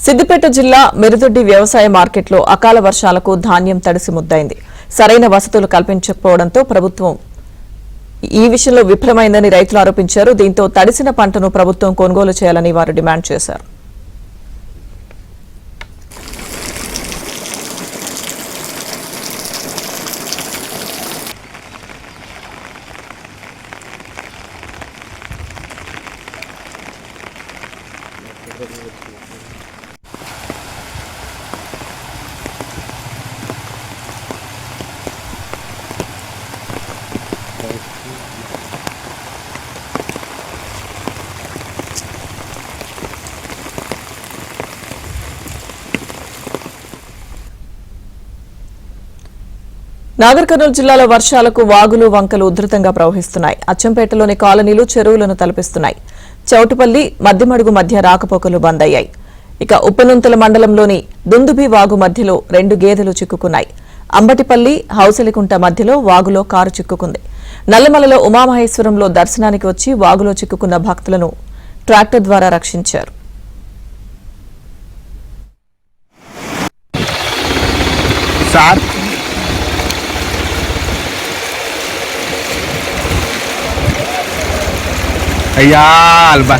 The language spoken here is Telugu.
సిద్దిపేట జిల్లా మెరుదొడ్డి వ్యవసాయ మార్కెట్లో అకాల వర్షాలకు ధాన్యం తడిసి ముద్దైంది. సరైన వసతులు కల్పించకపోవడంతో ప్రభుత్వం ఈ విషయంలో విఫలమైందని రైతులు ఆరోపించారు. దీంతో తడిసిన పంటను ప్రభుత్వం కొనుగోలు చేయాలని వారు డిమాండ్ చేశారు. నాగర్ కర్నూలు జిల్లాలో వర్షాలకు వాగులు వంకలు ఉధృతంగా ప్రవహిస్తున్నాయి. అచ్చంపేటలోని కాలనీలు చెరువులను తలపిస్తున్నాయి. చౌటుపల్లి మధ్యమడుగు మధ్య రాకపోకలు బంద్ అయ్యాయి. ఇక ఉప్పనుంతల మండలంలోని దుందుబి వాగు మధ్యలో 2 గేదెలు చిక్కుకున్నాయి. అంబటిపల్లి హౌసలికుంట మధ్యలో వాగులో కారు చిక్కుకుంది. నల్లమలలో ఉమామహేశ్వరంలో దర్శనానికి వచ్చి వాగులో చిక్కుకున్న భక్తులను ట్రాక్టర్ ద్వారా రక్షించారు. అయ్యా అల్బా